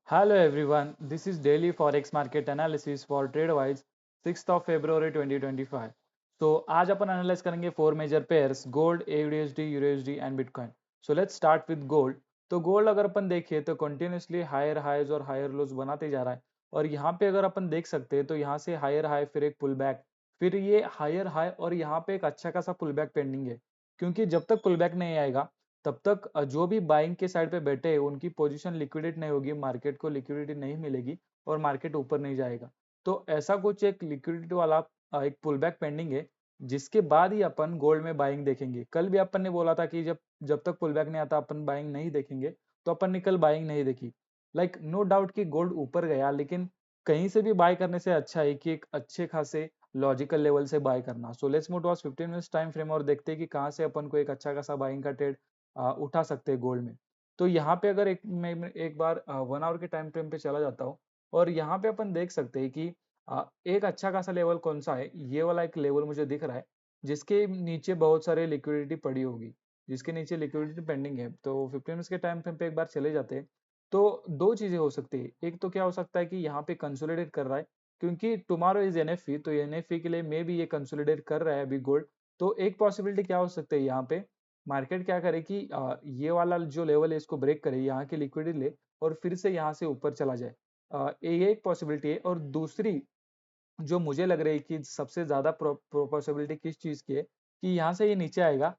Hello everyone, this is daily forex market analysis for TradeWise 6th of February 2025. So आज अपन analyze करेंगे four major pairs gold, AUDUSD, USD and bitcoin. So let's start with gold. तो gold अगर अपन देखें तो continuously higher highs और higher lows बनाते जा रहा है और यहाँ पे अगर अपन देख सकते हैं तो यहाँ से हायर हाई फिर एक पुल बैक, फिर ये हायर हाई और यहाँ पे एक अच्छा खासा पुल बैक पेंडिंग है. क्योंकि जब तक पुल बैक नहीं आएगा तब तक जो भी बाइंग के साइड पे बैठे हैं उनकी पोजीशन लिक्विडेट नहीं होगी, मार्केट को लिक्विडिटी नहीं मिलेगी और मार्केट ऊपर नहीं जाएगा. तो ऐसा कुछ एक लिक्विडिटी वाला एक पुल बैक पेंडिंग है, जिसके बाद ही अपन गोल्ड में बाइंग देखेंगे. कल भी अपन ने बोला था कि जब जब तक पुल बैक नहीं आता अपन बाइंग नहीं देखेंगे, तो अपन ने कल बाइंग नहीं देखी. लाइक नो डाउट कि गोल्ड ऊपर गया, लेकिन कहीं से भी बाय करने से अच्छा है कि एक अच्छे खासे लॉजिकल लेवल से बाय करना. So let's move towards 15 minutes time frame और देखते हैं कि कहाँ से अपन को एक अच्छा खासा बाइंग का ट्रेड उठा सकते हैं गोल्ड में. तो यहाँ पे अगर मैं एक बार 1 आवर के टाइम फ्रेम पे चला जाता हूँ और यहाँ पे अपन देख सकते हैं कि एक अच्छा खासा लेवल कौन सा है. ये वाला एक लेवल मुझे दिख रहा है जिसके नीचे बहुत सारे लिक्विडिटी पड़ी होगी, जिसके नीचे लिक्विडिटी पेंडिंग है. तो 15 मिनट्स के टाइम फ्रेम पे एक बार चले जाते हैं. तो दो चीजें हो सकती है. एक तो क्या हो सकता है कि यहाँ पे कंसोलिडेट कर रहा है, क्योंकि टुमारो इज एनएफई, तो एनएफई के लिए मे भी ये कंसोलिडेट कर रहा है अभी गोल्ड. तो एक पॉसिबिलिटी क्या हो सकती है, यहाँ पे मार्केट क्या करे कि ये वाला जो लेवल है इसको ब्रेक करे, यहाँ की लिक्विडिटी ले और फिर से यहाँ से ऊपर चला जाए. ये एक पॉसिबिलिटी है. और दूसरी जो मुझे लग रही है कि सबसे ज्यादा पॉसिबिलिटी किस चीज की है कि यहाँ से ये नीचे आएगा,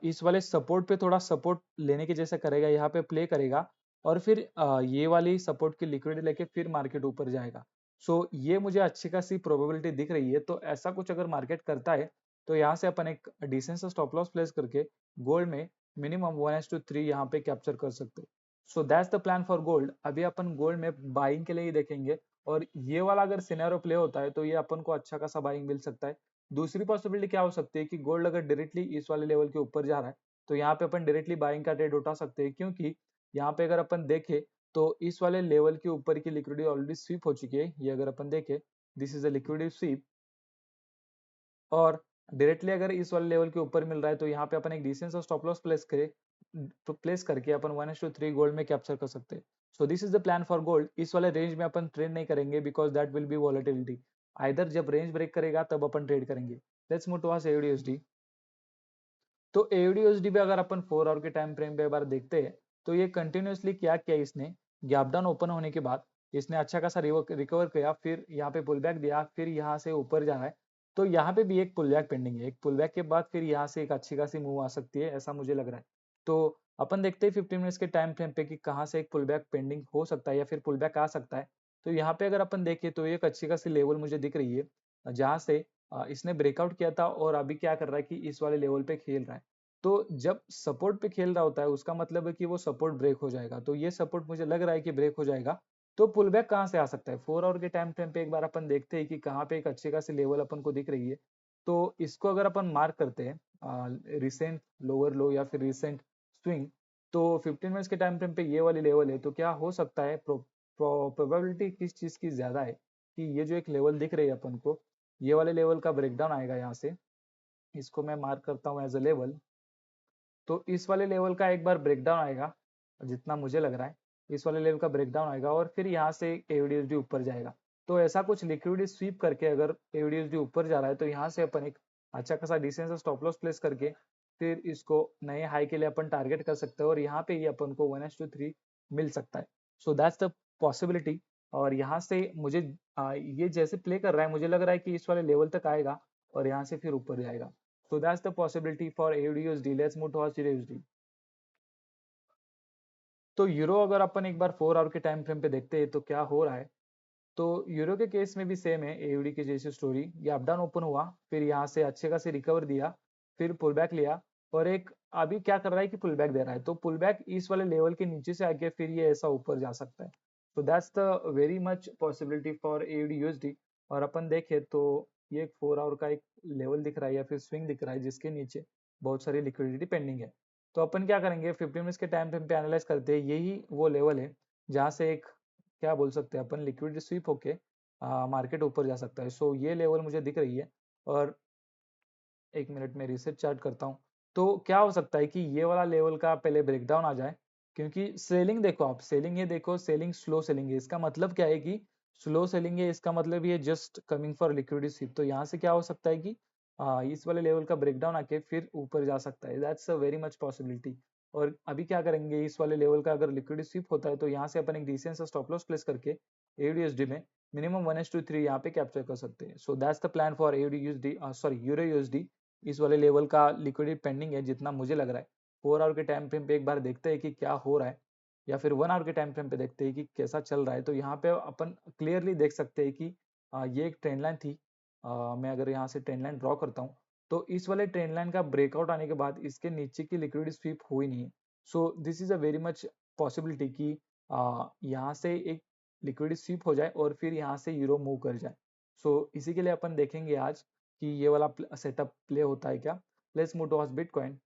इस वाले सपोर्ट पे थोड़ा सपोर्ट लेने के जैसा करेगा, यहाँ पे प्ले करेगा और फिर ये वाली सपोर्ट की लिक्विडिटी लेके फिर मार्केट ऊपर जाएगा. सो ये मुझे अच्छी खासी प्रोबेबिलिटी दिख रही है. तो ऐसा कुछ अगर मार्केट करता है तो यहाँ से अपन एक डिसेंट सा स्टॉप लॉस प्लेस करके गोल्ड में मिनिमम 1:3 यहाँ पे कैप्चर कर सकते हैं. सो that's the plan for gold. अभी अपन गोल्ड में बाइंग के लिए ही देखेंगे और ये वाला अगर सिनेरियो प्ले होता है तो ये अपन को अच्छा खासा बाइंग मिल सकता है. दूसरी पॉसिबिलिटी क्या हो सकती है कि गोल्ड अगर डायरेक्टली इस वाले लेवल के ऊपर जा रहा है तो यहाँ पे अपन डायरेक्टली बाइंग का ट्रेड उठा सकते हैं, क्योंकि यहाँ पे अगर अपन देखें तो इस वाले लेवल के ऊपर की लिक्विडिटी ऑलरेडी स्वीप हो चुकी है. ये अगर अपन देखें, this is a liquidity SVEEP और डायरेक्टली अगर इस वाले लेवल के ऊपर मिल रहा है तो यहाँ पे अपन एक डिसेंट सा स्टॉप लॉस प्लेस करे, तो प्लेस करके अपन 1:3 गोल्ड में कैप्चर कर सकते हैं. So this is the plan for gold. इस वाले रेंज में अपन ट्रेड नहीं करेंगे because that will be volatility. Either जब रेंज ब्रेक करेगा तब अपन ट्रेड करेंगे. Let's move towards AUDUSD. तो AUDUSD पे अगर अपन 4 आवर के टाइम फ्रेम पे एक बार देखते हैं तो ये कंटिन्यूसली क्या किया इसने, गैप डाउन ओपन होने के बाद इसने अच्छा खासा रिकवर किया, फिर यहाँ पे पुल बैक दिया, फिर यहाँ से ऊपर जा रहा है. तो यहाँ पे भी एक पुल बैक पेंडिंग है. एक पुल बैक के बाद फिर यहाँ से एक अच्छी खासी मूव आ सकती है, ऐसा मुझे लग रहा है. तो अपन देखते हैं 15 मिनट्स के टाइम फ्रेम पे कि कहाँ से एक पुल बैक पेंडिंग हो सकता है या फिर पुल बैक आ सकता है. तो यहाँ पे अगर अपन देखें तो एक अच्छी खासी लेवल मुझे दिख रही है जहाँ से इसने ब्रेकआउट किया था और अभी क्या कर रहा है कि इस वाले लेवल पे खेल रहा है. तो जब सपोर्ट पे खेल रहा होता है उसका मतलब है कि वो सपोर्ट ब्रेक हो जाएगा. तो ये सपोर्ट मुझे लग रहा है कि ब्रेक हो जाएगा. तो पुल बैक कहाँ से आ सकता है 4 आवर के टाइम फ्रेम पे एक बार अपन देखते हैं कि कहाँ पे एक अच्छे खासी लेवल अपन को दिख रही है. तो इसको अगर अपन मार्क करते हैं रिसेंट लोअर लो या फिर रिसेंट स्विंग, तो 15 मिनट्स के टाइम फ्रेम पे ये वाली लेवल है. तो क्या हो सकता है, प्रोबेबिलिटी किस चीज की ज्यादा है कि ये जो एक लेवल दिख रही है अपन को, ये वाले लेवल का ब्रेकडाउन आएगा यहाँ से. इसको मैं मार्क करता हूँ एज अ लेवल. तो इस वाले लेवल का एक बार ब्रेकडाउन आएगा, जितना मुझे लग रहा है इस वाले लेवल का ब्रेकडाउन आएगा और फिर यहाँ से AUDUSD ऊपर जाएगा. तो ऐसा कुछ लिक्विडिटी स्वीप करके अगर AUDUSD ऊपर जा रहा है तो यहाँ से अपन एक अच्छा खासा डिसेंट स्टॉप लॉस प्लेस करके फिर इसको नए हाई के लिए अपन टारगेट कर सकते हैं और यहाँ पे ये अपन को 1:3 मिल सकता है. सो दैट्स द पॉसिबिलिटी. और यहाँ से मुझे ये जैसे प्ले कर रहा है मुझे लग रहा है कि इस वाले लेवल तक आएगा और यहाँ से फिर ऊपर जाएगा. So that's the possibility for AUDUSD. Let's move towards USD. तो यूरो अगर अपन एक बार 4 आवर के टाइम फ्रेम पे देखते हैं तो क्या हो रहा है. तो यूरो के केस में भी सेम है AUD की जैसी स्टोरी. ये अप डाउन ओपन हुआ, फिर यहाँ से अच्छे खासे रिकवर दिया, फिर पुल बैक लिया और एक अभी क्या कर रहा है कि पुल बैक दे रहा है. तो पुल बैक इस वाले लेवल के नीचे से आके फिर ये ऐसा ऊपर जा सकता है. तो that's the very much possibility for AUD USD. और अपन देखें तो ये एक 4 आवर का एक लेवल दिख रहा है या फिर स्विंग दिख रहा है जिसके नीचे बहुत सारी लिक्विडिटी पेंडिंग है. तो अपन क्या करेंगे 15 मिनट्स के टाइम फ्रेम पे एनालाइज करते हैं. यही वो लेवल है जहाँ से एक क्या बोल सकते हैं अपन लिक्विडिटी स्वीप होके मार्केट ऊपर जा सकता है. सो ये लेवल मुझे दिख रही है. और एक मिनट में रिसेट चार्ट करता हूँ. तो क्या हो सकता है कि ये वाला लेवल का पहले ब्रेकडाउन आ जाए क्योंकि सेलिंग देखो, आप सेलिंग ये देखो, सेलिंग स्लो सेलिंग है, इसका मतलब क्या है कि स्लो सेलिंग है, इसका मतलब ये just coming for liquidity SVEEP. तो यहाँ से क्या हो सकता है कि इस वाले लेवल का ब्रेकडाउन आके फिर ऊपर जा सकता है, that's a very much possibility. और अभी क्या करेंगे, इस वाले लेवल का अगर लिक्विडिटी स्वीप होता है तो यहाँ से अपन एक डिसेंट सा स्टॉप लॉस प्लेस करके AUDUSD में मिनिमम 1:3 यहाँ पे कैप्चर कर सकते हैं। सो that's the plan for AUDUSD, sorry euro USD. इस वाले लेवल का लिक्विडिटी पेंडिंग है जितना मुझे लग रहा है। 4 आवर के टाइम फ्रेम पे एक बार देखते हैं कि क्या हो रहा है, या फिर 1 आवर के टाइम फ्रेम पे देखते हैं कि कैसा चल रहा है। तो यहाँ पे अपन क्लियरली देख सकते हैं कि ये एक ट्रेंड लाइन थी। मैं अगर यहाँ से ट्रेंड लाइन ड्रॉ करता हूँ तो इस वाले ट्रेंड लाइन का ब्रेकआउट आने के बाद इसके नीचे की लिक्विडिटी स्वीप हुई नहीं है। So this is a very much possibility कि यहाँ से एक लिक्विडिटी स्वीप हो जाए और फिर यहाँ से यूरो मूव कर जाए। सो इसी के लिए अपन देखेंगे आज कि ये वाला सेटअप प्ले होता है क्या। Let's move towards bitcoin.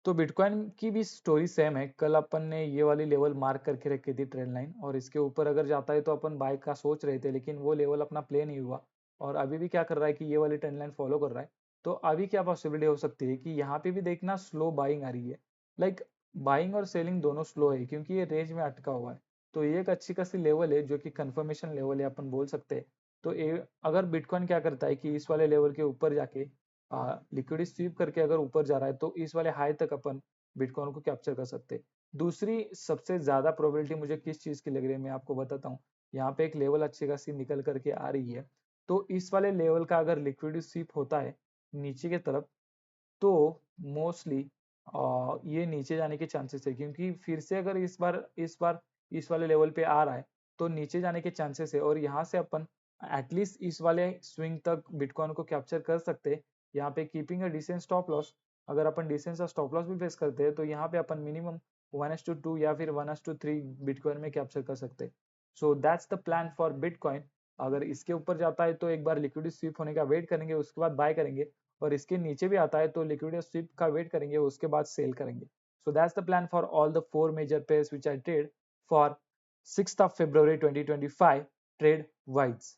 तो बिटकॉइन की भी स्टोरी सेम है। कल अपन ने ये वाली लेवल मार्क करके रखी थी ट्रेंड लाइन, और इसके ऊपर अगर जाता है तो अपन बाय का सोच रहे थे, लेकिन वो लेवल अपना प्ले नहीं हुआ। और अभी भी क्या कर रहा है कि ये वाली ट्रेंड लाइन फॉलो कर रहा है। तो अभी क्या पॉसिबिलिटी हो सकती है कि यहाँ पे भी देखना स्लो बाइंग आ रही है। लाइक बाइंग और सेलिंग दोनों स्लो है क्योंकि ये रेंज में अटका हुआ है। तो ये एक अच्छी खासी लेवल है जो कि कंफर्मेशन लेवल है अपन बोल सकते हैं। तो अगर बिटकॉइन क्या करता है कि इस वाले लेवल के ऊपर जाके लिक्विडिटी स्वीप करके अगर ऊपर जा रहा है तो इस वाले हाई तक अपन बिटकॉइन को कैप्चर कर सकते हैं। दूसरी सबसे ज्यादा प्रोबेबिलिटी मुझे किस चीज की लग रही है मैं आपको बताता हूँ। यहाँ पे एक लेवल अच्छी खासी निकल करके आ रही है। तो इस वाले लेवल का अगर लिक्विडिटी स्वीप होता है नीचे की तरफ तो मोस्टली ये नीचे जाने के चांसेस है, क्योंकि फिर से अगर इस बार इस वाले लेवल पे आ रहा है तो नीचे जाने के चांसेस है। और यहाँ से अपन एटलीस्ट इस वाले स्विंग तक बिटकॉइन को कैप्चर कर सकते हैं। यहाँ पे keeping a decent stop loss, अगर अपन डिसेंट सा स्टॉप लॉस भी फेस करते हैं तो यहाँ पे अपन मिनिमम 1:2 या फिर 1:3 बिटकॉइन में कैप्चर कर सकते हैं। सो that's the plan for bitcoin. अगर इसके ऊपर जाता है तो एक बार लिक्विडिटी स्वीप होने का वेट करेंगे, उसके बाद बाय करेंगे। और इसके नीचे भी आता है तो लिक्विडिटी स्वीप का वेट करेंगे, उसके बाद सेल करेंगे। So that's the plan for all the 4 major pairs which I trade for 6th of February 2025 trade wise.